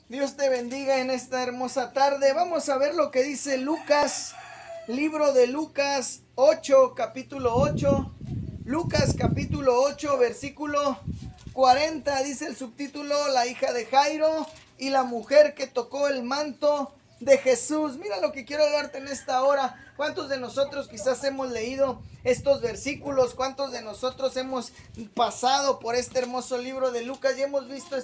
Dios te bendiga en esta hermosa tarde. Vamos a ver lo que dice Lucas, libro de Lucas 8, capítulo 8. Lucas capítulo 8, versículo 40, dice el subtítulo: la hija de Jairo y la mujer que tocó el manto de Jesús. Mira lo que quiero hablarte en esta hora. ¿Cuántos de nosotros quizás hemos leído estos versículos? ¿Cuántos de nosotros hemos pasado por este hermoso libro de Lucas y hemos visto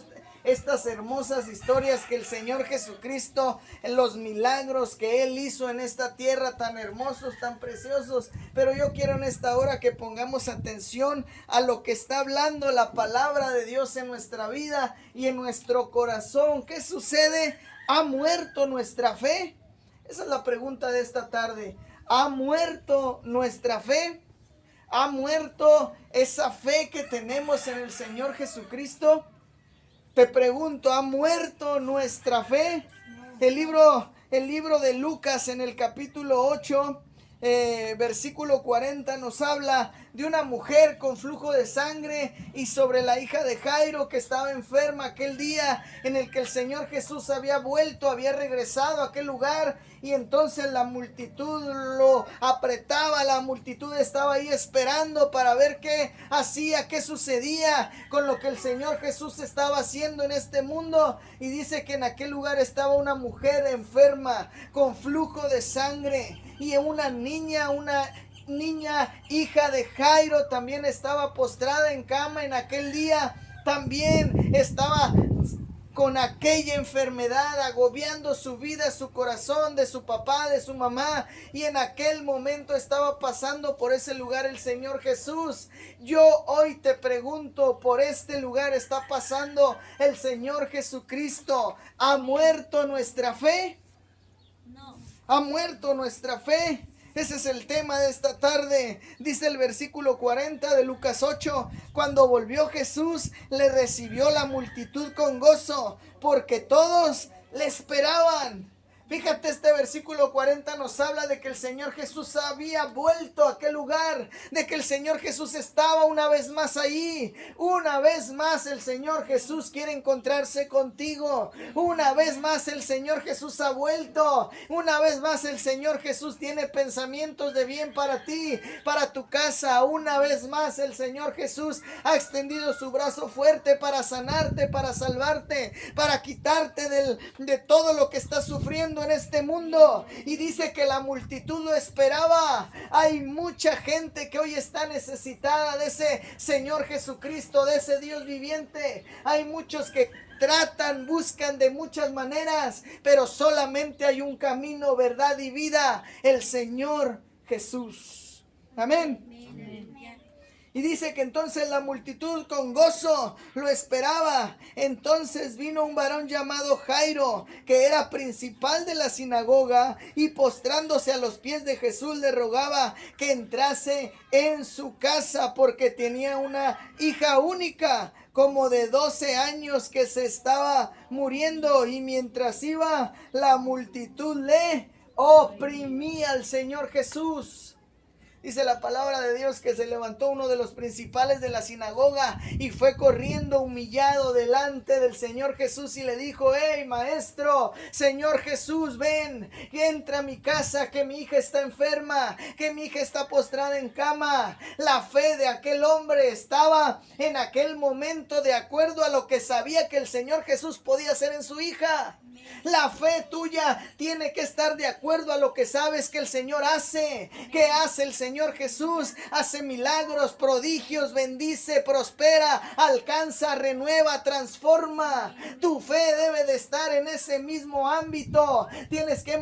estas hermosas historias que el Señor Jesucristo, en los milagros que Él hizo en esta tierra, tan hermosos, tan preciosos? Pero yo quiero en esta hora que pongamos atención a lo que está hablando la palabra de Dios en nuestra vida y en nuestro corazón. ¿Qué sucede? ¿Ha muerto nuestra fe? Esa es la pregunta de esta tarde. ¿Ha muerto nuestra fe? ¿Ha muerto esa fe que tenemos en el Señor Jesucristo? Te pregunto, ¿ha muerto nuestra fe? El libro de Lucas en el capítulo 8, versículo 40 nos habla de una mujer con flujo de sangre y sobre la hija de Jairo que estaba enferma aquel día en el que el Señor Jesús había regresado a aquel lugar, y entonces la multitud lo apretaba, la multitud estaba ahí esperando para ver qué hacía, qué sucedía con lo que el Señor Jesús estaba haciendo en este mundo. Y dice que en aquel lugar estaba una mujer enferma con flujo de sangre, y una niña hija de Jairo también estaba postrada en cama en aquel día. También estaba con aquella enfermedad agobiando su vida, su corazón, de su papá, de su mamá, y en aquel momento estaba pasando por ese lugar el Señor Jesús. Yo hoy te pregunto, por este lugar está pasando el Señor Jesucristo. ¿Ha muerto nuestra fe? No. ¿Ha muerto nuestra fe? Ese es el tema de esta tarde. Dice el versículo 40 de Lucas 8: cuando volvió Jesús, le recibió la multitud con gozo, porque todos le esperaban. Fíjate, este versículo 40 nos habla de que el Señor Jesús había vuelto a aquel lugar, de que el Señor Jesús estaba una vez más ahí. Una vez más el Señor Jesús quiere encontrarse contigo. Una vez más el Señor Jesús ha vuelto. Una vez más el Señor Jesús tiene pensamientos de bien para ti, para tu casa. Una vez más el Señor Jesús ha extendido su brazo fuerte para sanarte, para salvarte, para quitarte de todo lo que estás sufriendo en este mundo. Y dice que la multitud lo esperaba. Hay mucha gente que hoy está necesitada de ese Señor Jesucristo, de ese Dios viviente. Hay muchos que tratan, buscan de muchas maneras, pero solamente hay un camino, verdad y vida: el Señor Jesús. Amén. Y dice que entonces la multitud con gozo lo esperaba. Entonces vino un varón llamado Jairo, que era principal de la sinagoga, y postrándose a los pies de Jesús le rogaba que entrase en su casa, porque tenía una hija única, como de 12 años, que se estaba muriendo. Y mientras iba, la multitud le oprimía al Señor Jesús. Dice la palabra de Dios que se levantó uno de los principales de la sinagoga y fue corriendo humillado delante del Señor Jesús y le dijo: hey, maestro, Señor Jesús, ven, entra a mi casa, que mi hija está enferma, que mi hija está postrada en cama. La fe de aquel hombre estaba en aquel momento de acuerdo a lo que sabía que el Señor Jesús podía hacer en su hija. La fe tuya tiene que estar de acuerdo a lo que sabes que el Señor hace. ¿Qué hace el Señor Jesús? Hace milagros, prodigios, bendice, prospera, alcanza, renueva, transforma. Tu fe debe de estar en ese mismo ámbito. Tienes que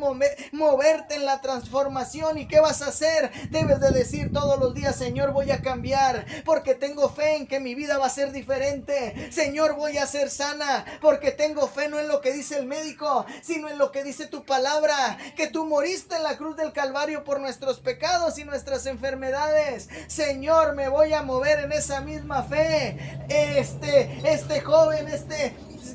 moverte en la transformación. ¿Y qué vas a hacer? Debes de decir todos los días: Señor, voy a cambiar, porque tengo fe en que mi vida va a ser diferente. Señor, voy a ser sana, porque tengo fe no en lo que dice el médico, sino en lo que dice tu palabra, que tú moriste en la cruz del Calvario por nuestros pecados y nuestras enfermedades. Señor, me voy a mover en esa misma fe. Este joven,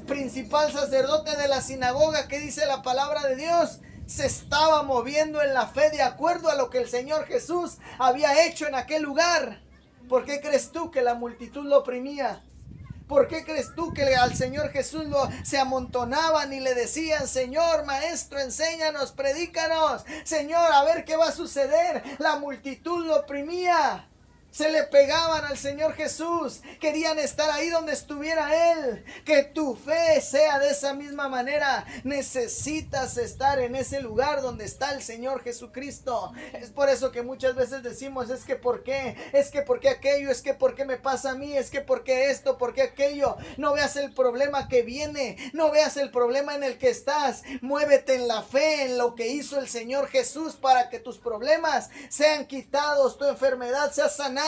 principal sacerdote de la sinagoga, que dice la palabra de Dios, se estaba moviendo en la fe de acuerdo a lo que el Señor Jesús había hecho en aquel lugar. ¿Por qué crees tú que la multitud lo oprimía? ¿Por qué crees tú que al Señor Jesús se amontonaban y le decían: Señor, maestro, enséñanos, predícanos? Señor, a ver qué va a suceder. La multitud lo oprimía. Se le pegaban al Señor Jesús. Querían estar ahí donde estuviera Él. Que tu fe sea de esa misma manera. Necesitas estar en ese lugar donde está el Señor Jesucristo. Es por eso que muchas veces decimos: es que ¿por qué? Es que ¿por qué aquello? Es que ¿por qué me pasa a mí? Es que ¿por qué esto? ¿Por qué aquello? No veas el problema que viene. No veas el problema en el que estás. Muévete en la fe, en lo que hizo el Señor Jesús, para que tus problemas sean quitados, tu enfermedad sea sanada.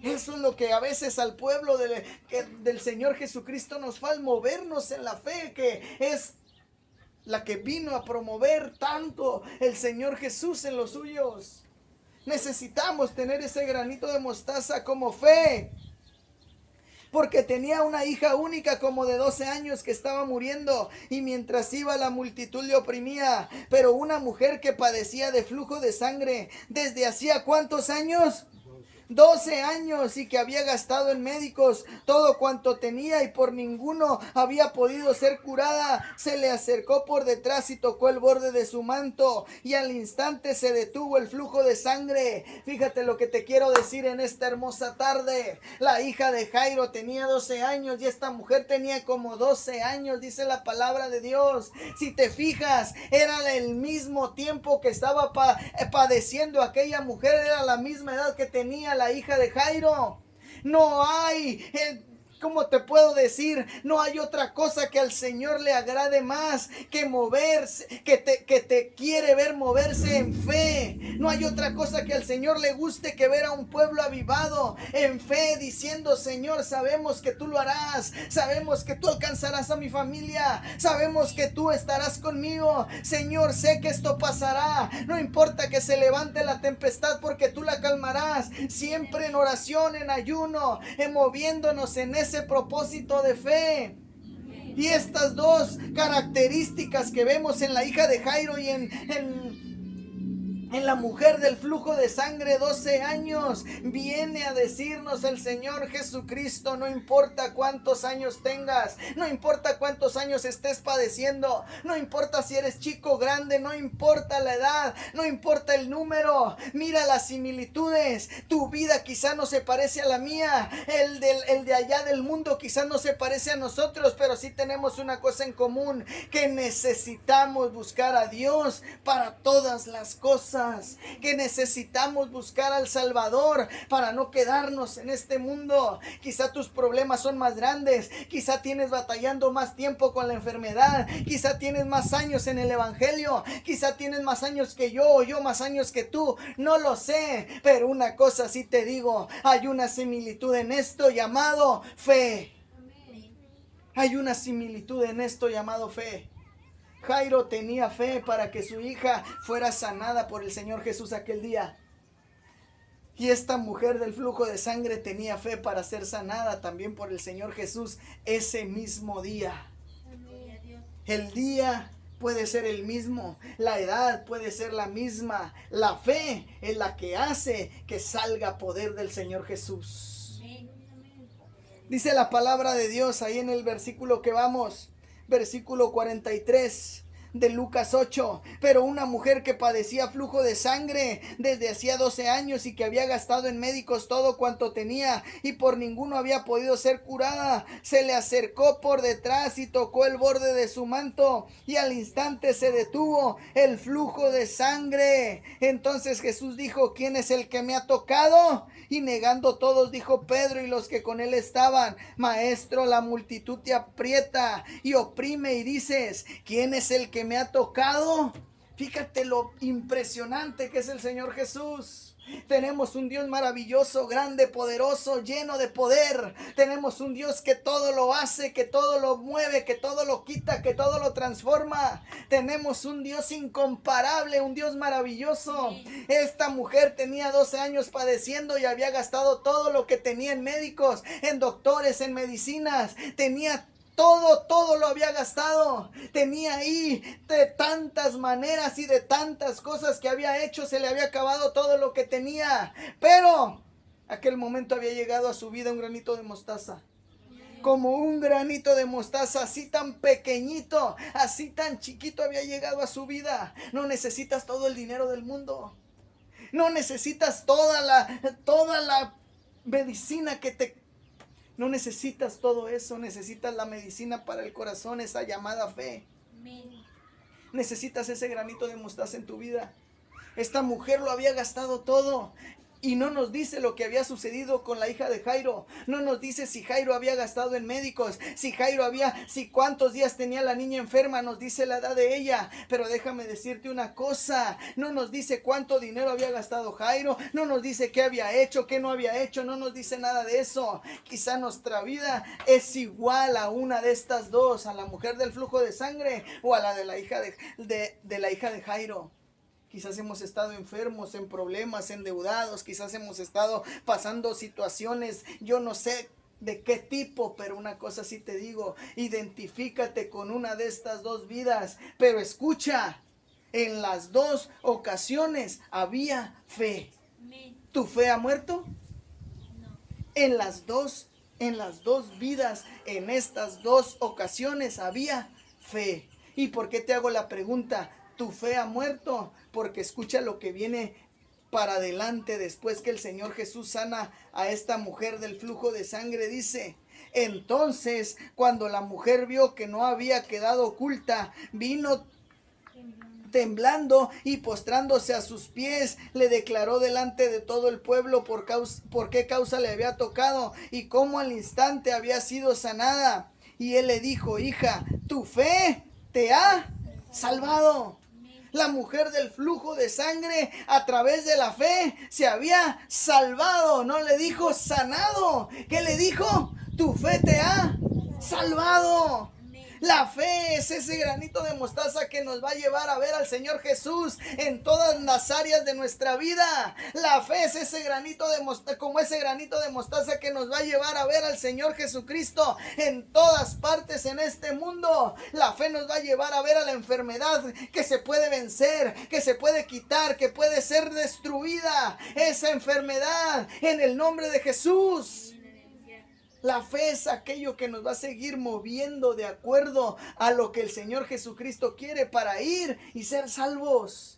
Eso es lo que a veces al pueblo del Señor Jesucristo nos falta: movernos en la fe, que es la que vino a promover tanto el Señor Jesús en los suyos. Necesitamos tener ese granito de mostaza como fe. Porque tenía una hija única como de 12 años que estaba muriendo, y mientras iba la multitud le oprimía. Pero una mujer que padecía de flujo de sangre desde hacía ¿cuántos años? 12 años, y que había gastado en médicos todo cuanto tenía y por ninguno había podido ser curada, se le acercó por detrás y tocó el borde de su manto, y al instante se detuvo el flujo de sangre. Fíjate lo que te quiero decir en esta hermosa tarde. La hija de Jairo tenía 12 años y esta mujer tenía como 12 años, dice la palabra de Dios. Si te fijas, era el mismo tiempo que estaba padeciendo aquella mujer, era la misma edad que tenía la hija de Jairo. No hay, ¿cómo te puedo decir? No hay otra cosa que al Señor le agrade más que moverse, que te quiere ver moverse en fe. No hay otra cosa que al Señor le guste que ver a un pueblo avivado en fe, diciendo: Señor, sabemos que tú lo harás, sabemos que tú alcanzarás a mi familia, sabemos que tú estarás conmigo. Señor, sé que esto pasará, no importa que se levante la tempestad, porque tú la calmarás. Siempre en oración, en ayuno, moviéndonos en ese propósito de fe. Y estas dos características que vemos en la hija de Jairo y en la mujer del flujo de sangre, 12 años, viene a decirnos el Señor Jesucristo: no importa cuántos años tengas, no importa cuántos años estés padeciendo, no importa si eres chico o grande, no importa la edad, no importa el número, mira las similitudes. Tu vida quizá no se parece a la mía, el de allá del mundo quizá no se parece a nosotros, pero sí tenemos una cosa en común: que necesitamos buscar a Dios para todas las cosas, que necesitamos buscar al Salvador para no quedarnos en este mundo. Quizá tus problemas son más grandes, quizá tienes batallando más tiempo con la enfermedad, quizá tienes más años en el evangelio, quizá tienes más años que yo, o yo más años que tú, no lo sé, pero una cosa sí te digo: hay una similitud en esto llamado fe. Hay una similitud en esto llamado fe. Jairo tenía fe para que su hija fuera sanada por el Señor Jesús aquel día. Y esta mujer del flujo de sangre tenía fe para ser sanada también por el Señor Jesús ese mismo día. El día puede ser el mismo, la edad puede ser la misma, la fe es la que hace que salga poder del Señor Jesús. Dice la palabra de Dios ahí en el versículo que vamos, versículo 43 de Lucas 8. Pero una mujer que padecía flujo de sangre desde hacía 12 años y que había gastado en médicos todo cuanto tenía y por ninguno había podido ser curada, se le acercó por detrás y tocó el borde de su manto, y al instante se detuvo el flujo de sangre. Entonces Jesús dijo: ¿quién es el que me ha tocado? Y negando todos, dijo Pedro y los que con él estaban: Maestro, la multitud te aprieta y oprime y dices: ¿quién es el que me ha tocado? Fíjate lo impresionante que es el Señor Jesús. Tenemos un Dios maravilloso, grande, poderoso, lleno de poder. Tenemos un Dios que todo lo hace, que todo lo mueve, que todo lo quita, que todo lo transforma. Tenemos un Dios incomparable, un Dios maravilloso. Esta mujer tenía 12 años padeciendo y había gastado todo lo que tenía en médicos, en doctores, en medicinas. Tenía todo lo había gastado. Tenía ahí de tantas maneras y de tantas cosas que había hecho, se le había acabado todo lo que tenía. Pero aquel momento había llegado a su vida un granito de mostaza. Como un granito de mostaza, así tan pequeñito, así tan chiquito había llegado a su vida. No necesitas todo el dinero del mundo. No necesitas toda la medicina que te... No necesitas todo eso. Necesitas la medicina para el corazón, esa llamada fe. Necesitas ese granito de mostaza en tu vida. Esta mujer lo había gastado todo. Y no nos dice lo que había sucedido con la hija de Jairo. No nos dice si Jairo había gastado en médicos, si cuántos días tenía la niña enferma. Nos dice la edad de ella. Pero déjame decirte una cosa. No nos dice cuánto dinero había gastado Jairo. No nos dice qué había hecho, qué no había hecho. No nos dice nada de eso. Quizá nuestra vida es igual a una de estas dos. A la mujer del flujo de sangre o a la de la hija de la hija de Jairo. Quizás hemos estado enfermos, en problemas, endeudados. Quizás hemos estado pasando situaciones, yo no sé de qué tipo, pero una cosa sí te digo, identifícate con una de estas dos vidas. Pero escucha, en las dos ocasiones había fe. ¿Tu fe ha muerto? No. En las dos vidas, en estas dos ocasiones había fe. ¿Y por qué te hago la pregunta? ¿Tu fe ha muerto? Porque escucha lo que viene para adelante después que el Señor Jesús sana a esta mujer del flujo de sangre. Dice: entonces, cuando la mujer vio que no había quedado oculta, vino temblando y postrándose a sus pies, le declaró delante de todo el pueblo por qué causa le había tocado y cómo al instante había sido sanada. Y él le dijo: hija, tu fe te ha salvado. La mujer del flujo de sangre, a través de la fe, se había salvado. No le dijo sanado. ¿Qué le dijo? Tu fe te ha salvado. La fe es ese granito de mostaza que nos va a llevar a ver al Señor Jesús en todas las áreas de nuestra vida. La fe es ese granito de mostaza, como ese granito de mostaza que nos va a llevar a ver al Señor Jesucristo en todas partes en este mundo. La fe nos va a llevar a ver a la enfermedad que se puede vencer, que se puede quitar, que puede ser destruida. Esa enfermedad en el nombre de Jesús. La fe es aquello que nos va a seguir moviendo de acuerdo a lo que el Señor Jesucristo quiere para ir y ser salvos.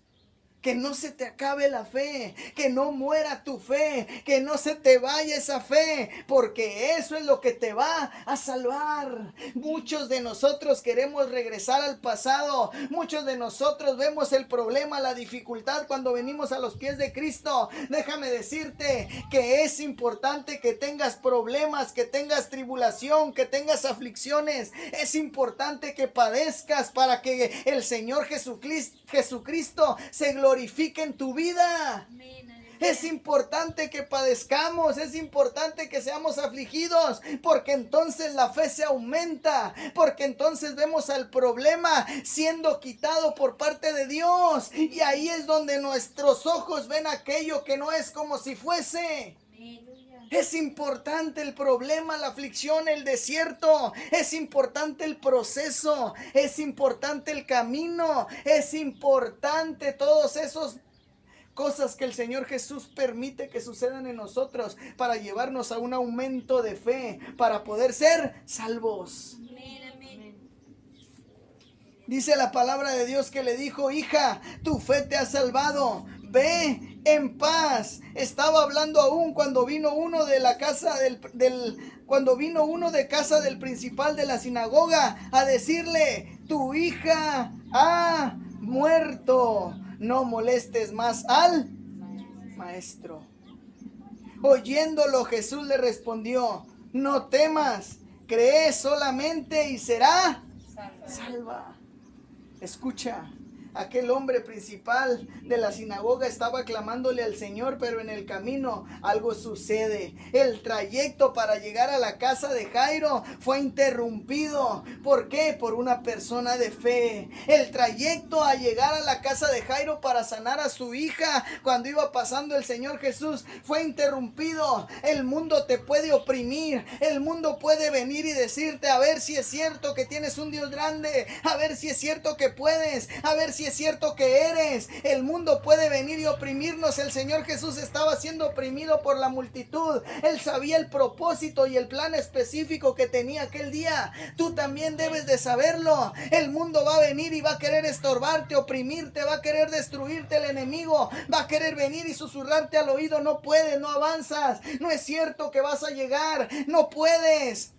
Que no se te acabe la fe, que no muera tu fe, que no se te vaya esa fe, porque eso es lo que te va a salvar. Muchos de nosotros queremos regresar al pasado, muchos de nosotros vemos el problema, la dificultad cuando venimos a los pies de Cristo. Déjame decirte que es importante que tengas problemas, que tengas tribulación, que tengas aflicciones. Es importante que padezcas para que el Señor Jesucristo se glorifique en tu vida. Es importante que padezcamos, es importante que seamos afligidos, porque entonces la fe se aumenta, porque entonces vemos al problema siendo quitado por parte de Dios, y ahí es donde nuestros ojos ven aquello que no es como si fuese. Es importante el problema, la aflicción, el desierto. Es importante el proceso. Es importante el camino. Es importante todos esos cosas que el Señor Jesús permite que sucedan en nosotros para llevarnos a un aumento de fe, para poder ser salvos. Dice la palabra de Dios que le dijo: hija, tu fe te ha salvado. Ve en paz. Estaba hablando aún cuando vino uno de la casa cuando vino uno de casa del principal de la sinagoga a decirle: tu hija ha muerto. No molestes más al maestro. Oyéndolo, Jesús le respondió: no temas, cree solamente y será salva. Escucha, aquel hombre principal de la sinagoga estaba clamándole al Señor, pero en el camino algo sucede. El trayecto para llegar a la casa de Jairo fue interrumpido. ¿Por qué? Por una persona de fe. El trayecto a llegar a la casa de Jairo para sanar a su hija cuando iba pasando el Señor Jesús fue interrumpido. El mundo te puede oprimir. El mundo puede venir y decirte: a ver si es cierto que tienes un Dios grande, a ver si es cierto que puedes, a ver si si es cierto que eres. El mundo puede venir y oprimirnos. El Señor Jesús estaba siendo oprimido por la multitud. Él sabía el propósito y el plan específico que tenía aquel día. Tú también debes de saberlo. El mundo va a venir y va a querer estorbarte, oprimirte, va a querer destruirte el enemigo, va a querer venir y susurrarte al oído: no puedes, no avanzas, no es cierto que vas a llegar, no puedes.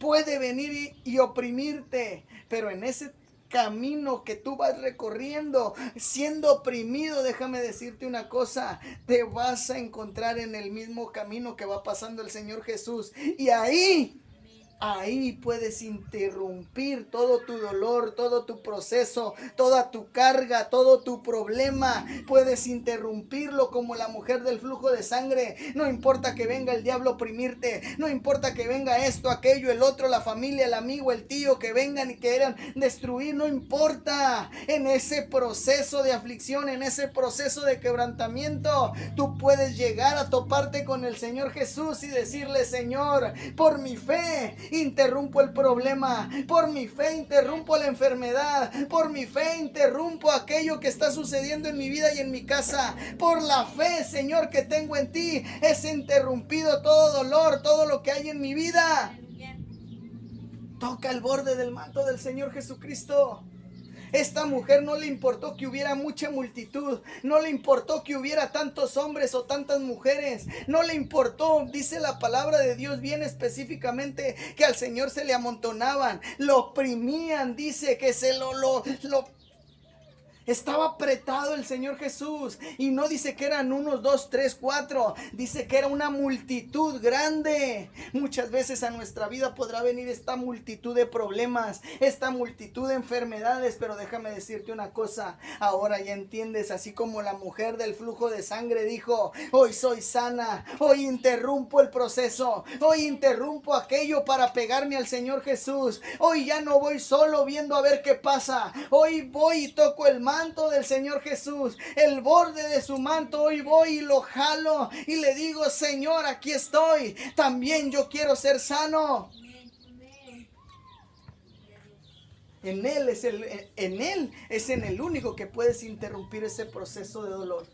Puede venir y oprimirte, pero en ese camino que tú vas recorriendo, siendo oprimido, déjame decirte una cosa: te vas a encontrar en el mismo camino que va pasando el Señor Jesús, y ahí puedes interrumpir todo tu dolor, todo tu proceso, toda tu carga, todo tu problema. Puedes interrumpirlo como la mujer del flujo de sangre. No importa que venga el diablo a oprimirte, no importa que venga esto, aquello, el otro, la familia, el amigo, el tío, que vengan y quieran destruir, no importa. En ese proceso de aflicción, en ese proceso de quebrantamiento, tú puedes llegar a toparte con el Señor Jesús y decirle: Señor, por mi fe interrumpo el problema, por mi fe interrumpo la enfermedad, por mi fe interrumpo aquello que está sucediendo en mi vida y en mi casa. Por la fe, Señor, que tengo en ti, es interrumpido todo dolor, todo lo que hay en mi vida. Toca el borde del manto del Señor Jesucristo. Esta mujer no le importó que hubiera mucha multitud, no le importó que hubiera tantos hombres o tantas mujeres, no le importó. Dice la palabra de Dios bien específicamente que al Señor se le amontonaban, lo oprimían, dice que estaba apretado el Señor Jesús, y no dice que eran unos, dos, tres, cuatro, dice que era una multitud grande. Muchas veces a nuestra vida podrá venir esta multitud de problemas, esta multitud de enfermedades, pero déjame decirte una cosa: ahora ya entiendes, así como la mujer del flujo de sangre dijo: hoy soy sana, hoy interrumpo el proceso, hoy interrumpo aquello para pegarme al Señor Jesús. Hoy ya no voy solo viendo a ver qué pasa, hoy voy y toco el manto del Señor Jesús, el borde de su manto. Hoy voy y lo jalo y le digo: Señor, aquí estoy, también yo quiero ser sano. En Él es en el único que puedes interrumpir ese proceso de dolor.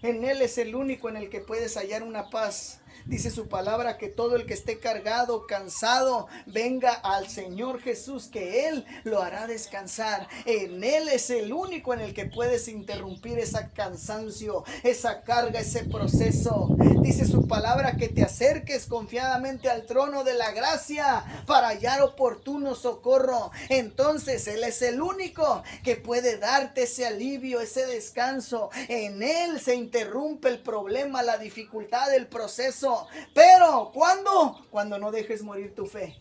En Él es el único en el que puedes hallar una paz. Dice su palabra que todo el que esté cargado, cansado, venga al Señor Jesús, que Él lo hará descansar. En Él es el único en el que puedes interrumpir ese cansancio, esa carga, ese proceso. Dice su palabra que te acerques confiadamente al trono de la gracia para hallar oportuno socorro. Entonces Él es el único que puede darte ese alivio, ese descanso. En Él se interrumpe el problema, la dificultad, el proceso. Pero ¿cuándo? Cuando no dejes morir tu fe.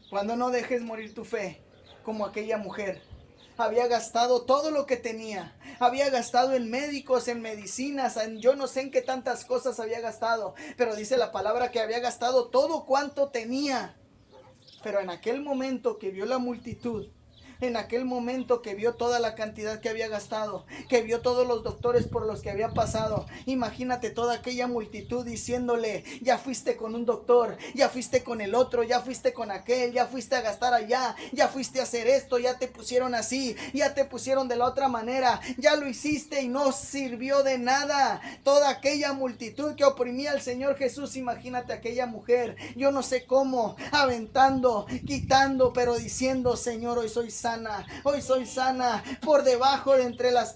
Cuando no dejes morir tu fe, como aquella mujer. Había gastado todo lo que tenía, había gastado en médicos, en medicinas, yo no sé en qué tantas cosas había gastado, pero dice la palabra que había gastado todo cuanto tenía. Pero en aquel momento que vio la multitud, en aquel momento que vio toda la cantidad que había gastado, que vio todos los doctores por los que había pasado, imagínate toda aquella multitud diciéndole: ya fuiste con un doctor, ya fuiste con el otro, ya fuiste con aquel, ya fuiste a gastar allá, ya fuiste a hacer esto, ya te pusieron así, ya te pusieron de la otra manera, ya lo hiciste y no sirvió de nada. Toda aquella multitud que oprimía al Señor Jesús, imagínate aquella mujer, yo no sé cómo, aventando, quitando, pero diciendo: Señor, hoy soy sana, hoy soy sana. Por debajo de entre las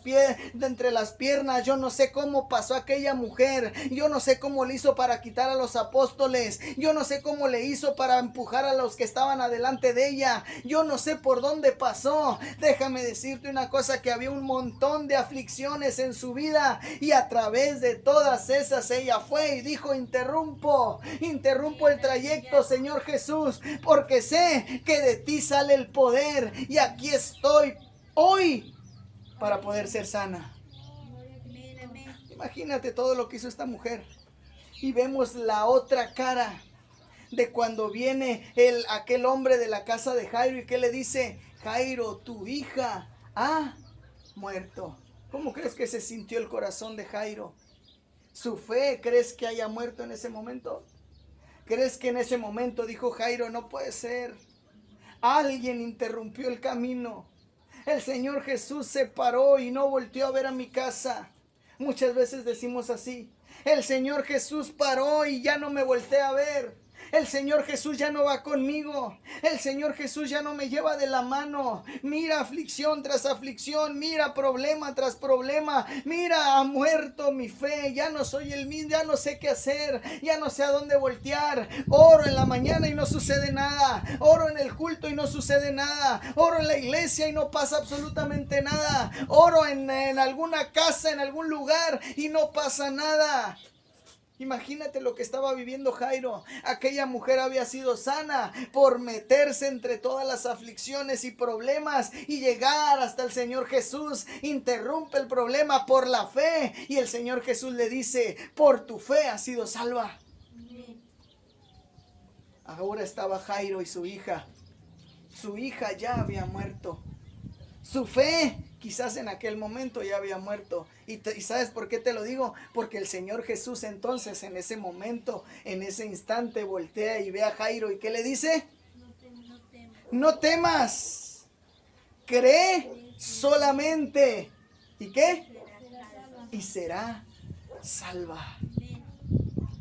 piernas, yo no sé cómo pasó aquella mujer, yo no sé cómo le hizo para quitar a los apóstoles, yo no sé cómo le hizo para empujar a los que estaban adelante de ella, yo no sé por dónde pasó. Déjame decirte una cosa, que había un montón de aflicciones en su vida, y a través de todas esas ella fue y dijo: interrumpo el trayecto, Señor Jesús, porque sé que de ti sale el poder, y aquí estoy hoy para poder ser sana. Imagínate todo lo que hizo esta mujer. Y vemos la otra cara de cuando viene aquel hombre de la casa de Jairo, y que le dice: Jairo, tu hija ha muerto. ¿Cómo crees que se sintió el corazón de Jairo? ¿Su fe crees que haya muerto en ese momento? ¿Crees que en ese momento dijo Jairo: no puede ser, alguien interrumpió el camino, El Señor Jesús se paró y no volteó a ver a mi casa. Muchas veces decimos así. El Señor Jesús paró y ya no me voltea a ver. El Señor Jesús ya no va conmigo. El Señor Jesús ya no me lleva de la mano. Mira aflicción tras aflicción. Mira problema tras problema. Mira, ha muerto mi fe. Ya no soy el mismo. Ya no sé qué hacer. Ya no sé a dónde voltear. Oro en la mañana y no sucede nada. Oro en el culto y no sucede nada. Oro en la iglesia y no pasa absolutamente nada. Oro en alguna casa, en algún lugar y no pasa nada. Imagínate lo que estaba viviendo Jairo. Aquella mujer había sido sana por meterse entre todas las aflicciones y problemas y llegar hasta el Señor Jesús. Interrumpe el problema por la fe y el Señor Jesús le dice: por tu fe has sido salva. Ahora estaba Jairo y su hija. Su hija ya había muerto. Su fe quizás en aquel momento ya había muerto. ¿Y sabes por qué te lo digo? Porque el Señor Jesús entonces en ese momento, en ese instante, voltea y ve a Jairo. ¿Y qué le dice? No temas. Cree solamente. ¿Y qué? Y será salva.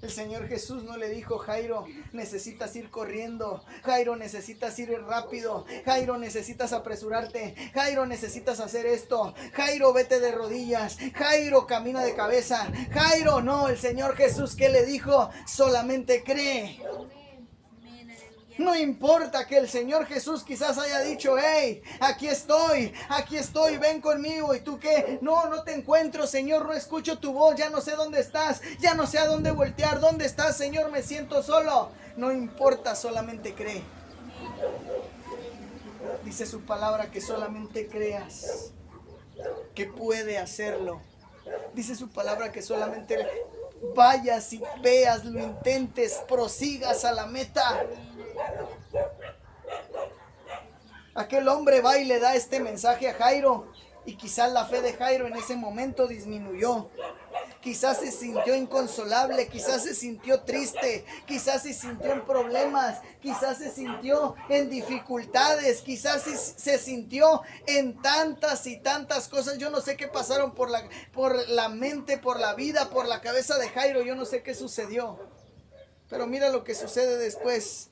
El Señor Jesús no le dijo: Jairo, necesitas ir corriendo. Jairo, necesitas ir rápido. Jairo, necesitas apresurarte. Jairo, necesitas hacer esto. Jairo, vete de rodillas. Jairo, camina de cabeza. Jairo, no, el Señor Jesús, ¿qué le dijo? Solamente cree. No importa que el Señor Jesús quizás haya dicho: hey, aquí estoy, ven conmigo. ¿Y tú qué? No te encuentro, Señor, no escucho tu voz, ya no sé dónde estás, ya no sé a dónde voltear. ¿Dónde estás, Señor? Me siento solo. No importa, solamente cree. Dice su palabra que solamente creas que puede hacerlo. Dice su palabra que solamente vayas y veas, lo intentes, prosigas a la meta. Aquel hombre va y le da este mensaje a Jairo, y quizás la fe de Jairo en ese momento disminuyó. Quizás se sintió inconsolable, quizás se sintió triste, quizás se sintió en problemas, quizás se sintió en dificultades, quizás se sintió en tantas y tantas cosas. Yo no sé qué pasaron por la mente, por la vida, por la cabeza de Jairo. Yo no sé qué sucedió. Pero mira lo que sucede después.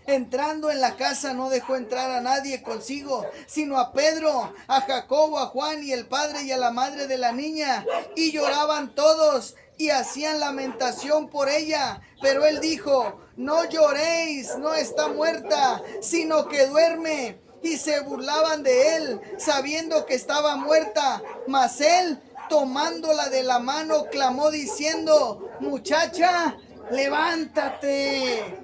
Entrando en la casa no dejó entrar a nadie consigo, sino a Pedro, a Jacobo, a Juan y el padre y a la madre de la niña. Y lloraban todos y hacían lamentación por ella. Pero él dijo: no lloréis, no está muerta, sino que duerme. Y se burlaban de él, sabiendo que estaba muerta. Mas él, tomándola de la mano, clamó diciendo: muchacha, levántate.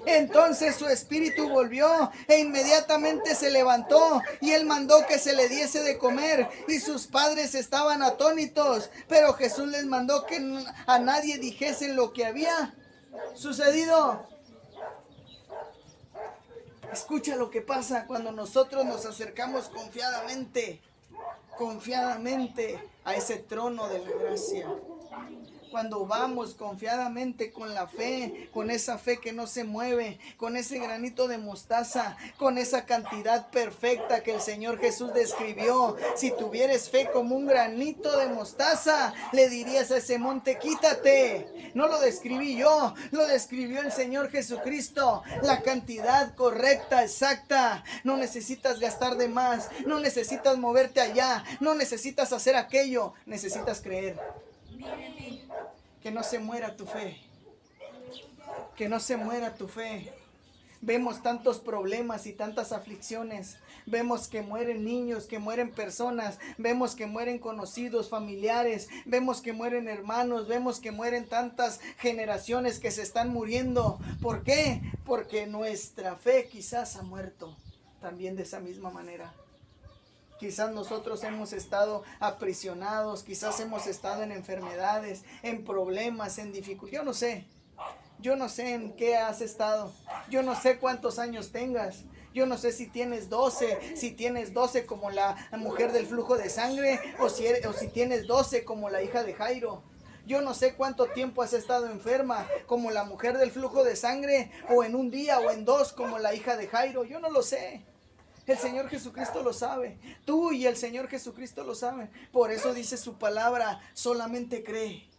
Entonces su espíritu volvió e inmediatamente se levantó, y él mandó que se le diese de comer, y sus padres estaban atónitos. Pero Jesús les mandó que a nadie dijesen lo que había sucedido. Escucha lo que pasa cuando nosotros nos acercamos confiadamente a ese trono de la gracia. Cuando vamos confiadamente con la fe, con esa fe que no se mueve, con ese granito de mostaza, con esa cantidad perfecta que el Señor Jesús describió. Si tuvieres fe como un granito de mostaza, le dirías a ese monte: quítate. No lo describí yo, lo describió el Señor Jesucristo. La cantidad correcta, exacta. No necesitas gastar de más, no necesitas moverte allá, no necesitas hacer aquello, necesitas creer. Que no se muera tu fe. Que no se muera tu fe. Vemos tantos problemas y tantas aflicciones. Vemos que mueren niños, que mueren personas. Vemos que mueren conocidos, familiares. Vemos que mueren hermanos. Vemos que mueren tantas generaciones que se están muriendo. ¿Por qué? Porque nuestra fe quizás ha muerto también de esa misma manera. Quizás nosotros hemos estado aprisionados, quizás hemos estado en enfermedades, en problemas, en dificultades. Yo no sé en qué has estado. Yo no sé cuántos años tengas. Yo no sé si tienes 12 como la mujer del flujo de sangre, o si tienes 12 como la hija de Jairo. Yo no sé cuánto tiempo has estado enferma, como la mujer del flujo de sangre, o en un día o en dos, como la hija de Jairo. Yo no lo sé. El Señor Jesucristo lo sabe. Tú y el Señor Jesucristo lo saben. Por eso dice su palabra, solamente cree.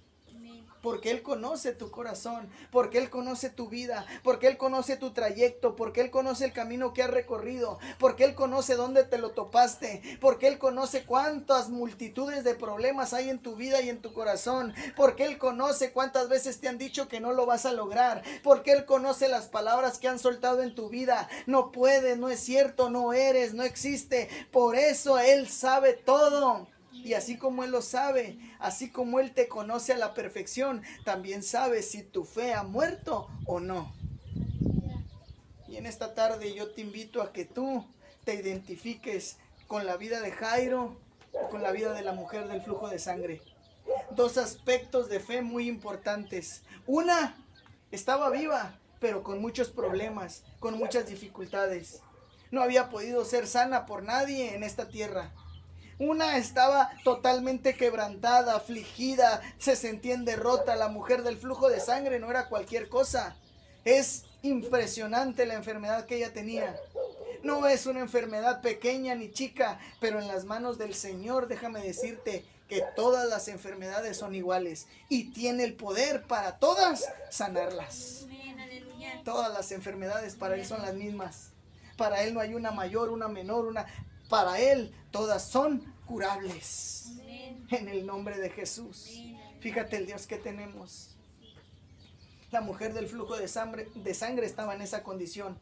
Porque Él conoce tu corazón, porque Él conoce tu vida, porque Él conoce tu trayecto, porque Él conoce el camino que has recorrido, porque Él conoce dónde te lo topaste, porque Él conoce cuántas multitudes de problemas hay en tu vida y en tu corazón, porque Él conoce cuántas veces te han dicho que no lo vas a lograr, porque Él conoce las palabras que han soltado en tu vida. No puedes, no es cierto, no eres, no existe. Por eso Él sabe todo. Y así como Él lo sabe, así como Él te conoce a la perfección, también sabe si tu fe ha muerto o no. Y en esta tarde yo te invito a que tú te identifiques con la vida de Jairo o con la vida de la mujer del flujo de sangre. Dos aspectos de fe muy importantes. Una, estaba viva, pero con muchos problemas, con muchas dificultades. No había podido ser sana por nadie en esta tierra. Una estaba totalmente quebrantada, afligida, se sentía en derrota. La mujer del flujo de sangre no era cualquier cosa. Es impresionante la enfermedad que ella tenía. No es una enfermedad pequeña ni chica, pero en las manos del Señor, déjame decirte que todas las enfermedades son iguales y tiene el poder para todas sanarlas. Todas las enfermedades para Él son las mismas. Para Él no hay una mayor, una menor, para Él todas son curables. En el nombre de Jesús. Fíjate el Dios que tenemos. La mujer del flujo de sangre estaba en esa condición.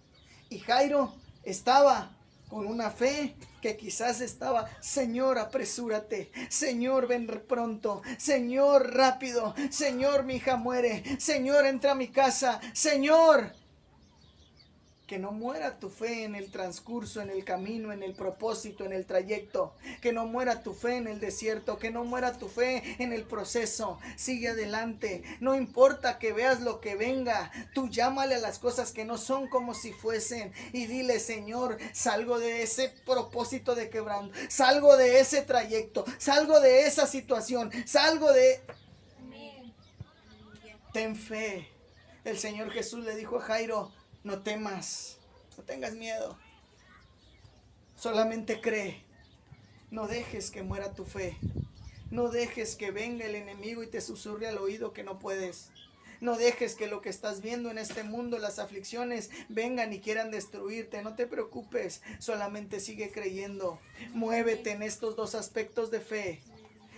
Y Jairo estaba con una fe que quizás estaba: Señor, apresúrate. Señor, ven pronto. Señor, rápido. Señor, mi hija muere. Señor, entra a mi casa. Señor. Que no muera tu fe en el transcurso, en el camino, en el propósito, en el trayecto. Que no muera tu fe en el desierto. Que no muera tu fe en el proceso. Sigue adelante. No importa que veas lo que venga. Tú llámale a las cosas que no son como si fuesen. Y dile: Señor, salgo de ese propósito de quebranto. Salgo de ese trayecto. Salgo de esa situación. Salgo de... Ten fe. El Señor Jesús le dijo a Jairo: no temas, no tengas miedo, solamente cree. No dejes que muera tu fe. No dejes que venga el enemigo y te susurre al oído que no puedes. No dejes que lo que estás viendo en este mundo, las aflicciones, vengan y quieran destruirte. No te preocupes, solamente sigue creyendo. Muévete en estos dos aspectos de fe.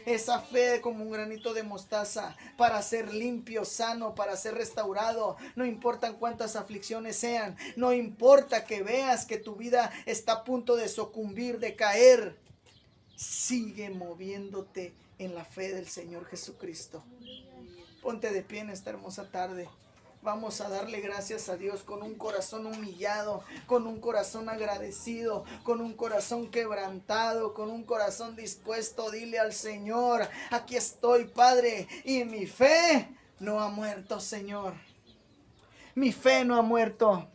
Esa fe como un granito de mostaza para ser limpio, sano, para ser restaurado. No importan cuántas aflicciones sean. No importa que veas que tu vida está a punto de sucumbir, de caer. Sigue moviéndote en la fe del Señor Jesucristo. Ponte de pie en esta hermosa tarde. Vamos a darle gracias a Dios con un corazón humillado, con un corazón agradecido, con un corazón quebrantado, con un corazón dispuesto. Dile al Señor: aquí estoy, Padre, y mi fe no ha muerto, Señor. Mi fe no ha muerto.